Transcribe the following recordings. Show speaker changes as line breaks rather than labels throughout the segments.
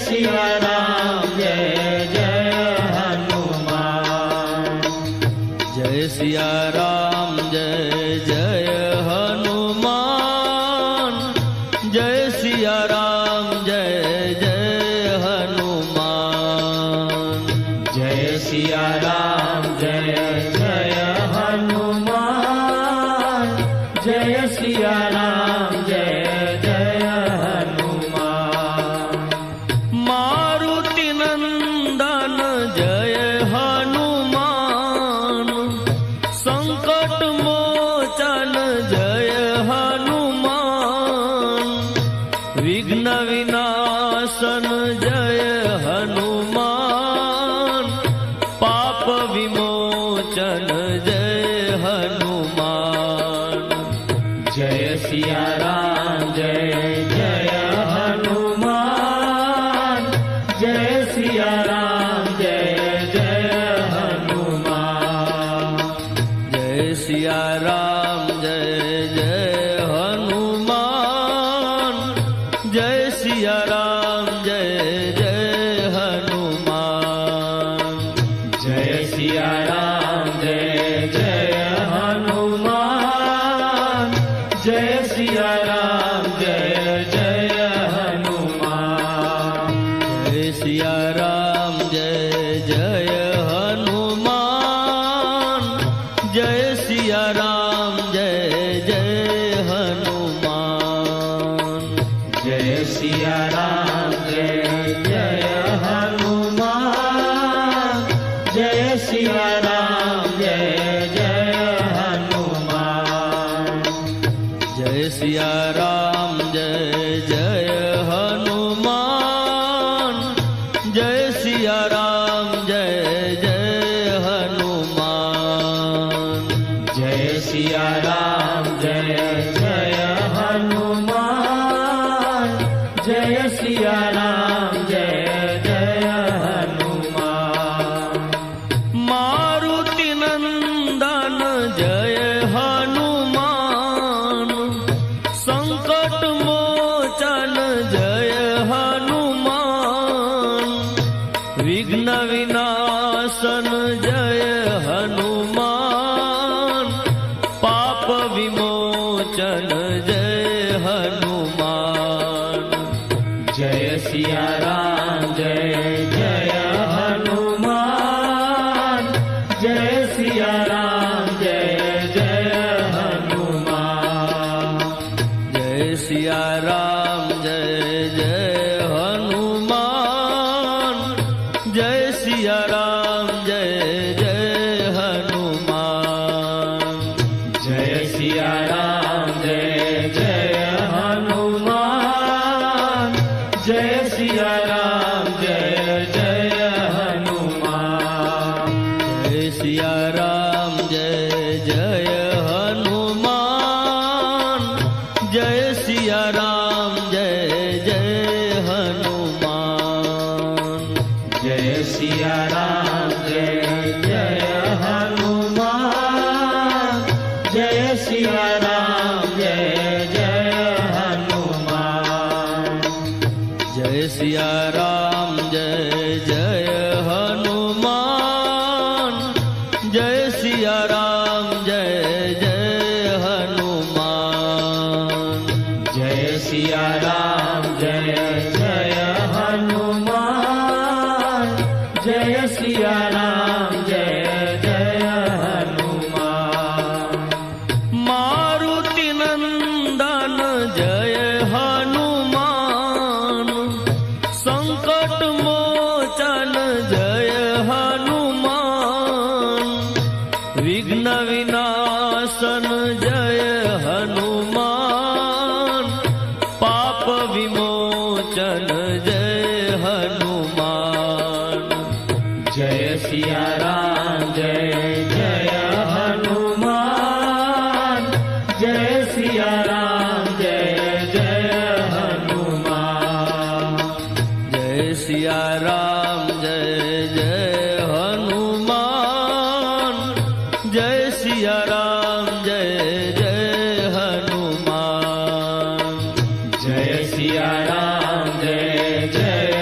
सिया राम जय जय हनुमान।
जय सिया राम जय जय हनुमान। जय सिया राम जय जय हनुमान।
जय सिया राम जय जय हनुमान। जय सिया राम जय जय हनुमान।
मारुति नंदन जय हनुमान। संकट मोचन जय हनुमान। विघ्न विनाशन जय हनुमान। पाप विमोचन जय हनुमान।
जय सिया राम जय जय हनुमान। जय सिया राम जय जय हनुमान।
जय सिया राम जय जय हनुमान। जय सिया राम जय जय हनुमान।
जय सिया राम जय जय हनुमान। जय सिया राम जय जय हनुमान।
जय सिया राम जय जय हनुमान। जय सिया राम जय जय हनुमान।
जय सिया राम जय जय हनुमान। जय सिया राम जय जय हनुमान।
जय सिया राम जय जय हनुमान। जय सिया राम जय जय हनुमान।
जय सिया राम जय जय हनुमान। जय सिया राम जय जय हनुमान।
मारुति नंदन जय हनुमान। संकट मोचन जय हनुमान। विघ्न विनाशन जय हनुमान। पाप विमोचन जय हनुमान।
जय सिया राम जय जय हनुमान। जय सिया राम जय जय हनुमान।
जय सिया राम जय जय हनुमान। जय सिया राम जय जय हनुमान।
जय सिया राम जय जय हनुमान। जय सिया राम जय जय हनुमान।
जय सिया राम जय जय हनुमान। जय सिया राम जय जय हनुमान।
जय सिया राम जय जय हनुमान। जय सिया राम जय जय हनुमान।
जय सिया राम जय जय हनुमान। जय सिया राम जय जय हनुमान।
जय सिया राम जय जय हनुमान। जय सिया राम जय जय हनुमान।
मारुति नंदन जय हनुमान। संकट मोचन जय हनुमान। विघ्न विनाशन जय हनुमान। पाप विमोचन जय हनुमान।
जय सिया राम जय जय हनुमान। जय सिया राम जय जय हनुमान।
जय सिया राम जय जय हनुमान। जय सिया राम जय जय हनुमान।
जय सिया राम जय जय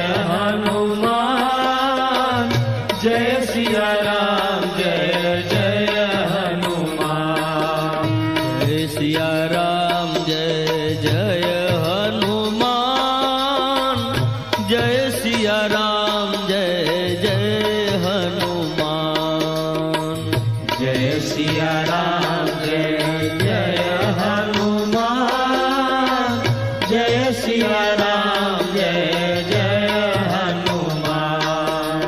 जय सिया राम जय जय हनुमान
जय सिया राम जय जय हनुमान जय सिया राम जय जय हनुमान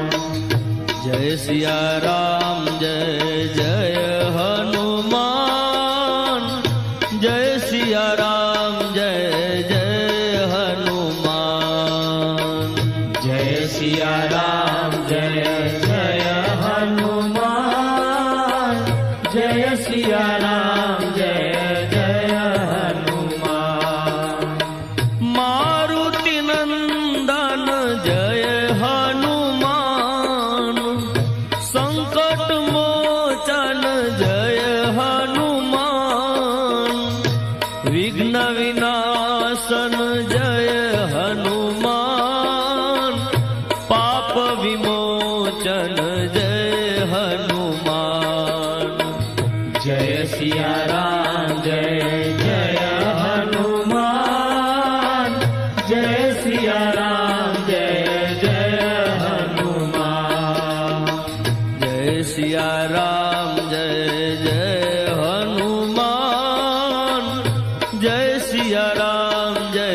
जय सिया राम जय जय हनुमान जय सिया राम जय जय हनुमान
जय सिया राम जय जय हनुमान जय सिया राम जय जय हनुमान
मारुति नंदन जय हनुमान संकट मोचन जय हनुमान विघ्न विनाशन जय हनुमान पाप विमोचन जय हनुमान
जय सिया राम जय जय हनुमान जय सिया राम जय जय हनुमान
जय सिया राम जय जय हनुमान जय सिया राम जय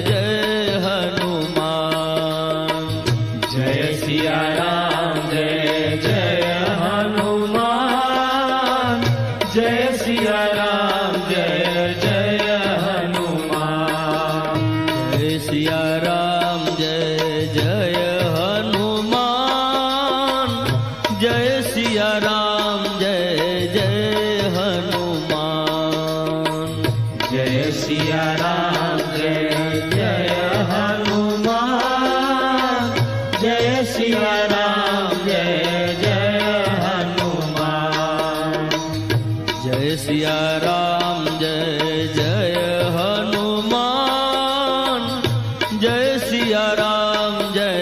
जय हनुमान
जय सिया राम जय जय हनुमान जय सिया राम जय जय हनुमान
जय सिया राम जय जय हनुमान जय सिया राम जय जय हनुमान
जय सिया राम जय जय हनुमान जय सिया राम जय जय हनुमान
जय सिया राम जय जय हनुमान जय सिया राम जय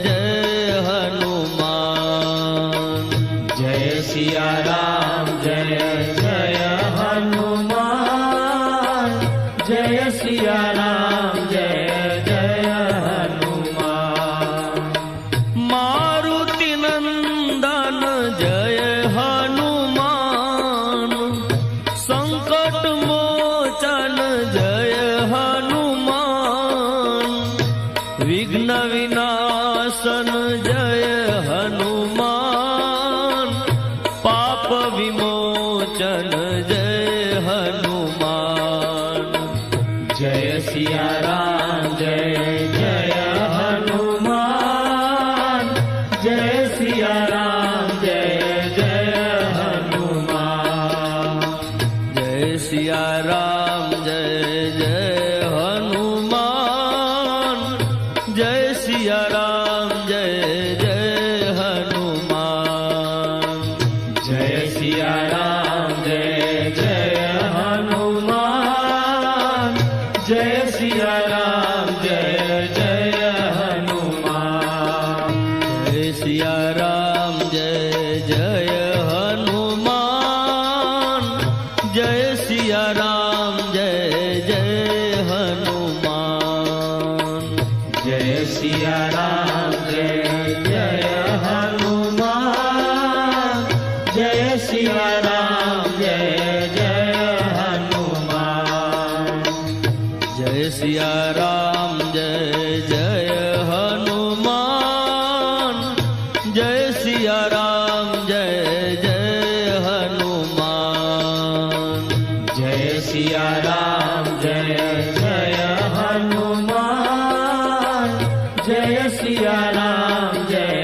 जय हनुमान
जय सिया राम जय जय हनुमान जय सिया राम जय जय हनुमान
मारुति नंदन जय हनुमान संकट मोचन जय हनुमान विघ्न विनाशन जय हनुमान पाप विमोचन जय हनुमान
जय सिया राम जय जय हनुमान जय सिया राम जय जय हनुमान
जय सिया राम जय जय हनुमान जय सिया राम जय जय हनुमान
जय सिया राम जय जय हनुमान जय सिया राम जय जय हनुमान
जय सिया राम जय जय हनुमान जय सिया राम जय जय हनुमान
जय सिया राम जय जय हनुमान जय सिया राम जय जय हनुमान
जय सिया राम जय जय हनुमान जय सिया राम जय जय हनुमान
जय सिया राम जय जय हनुमान जय सिया राम जय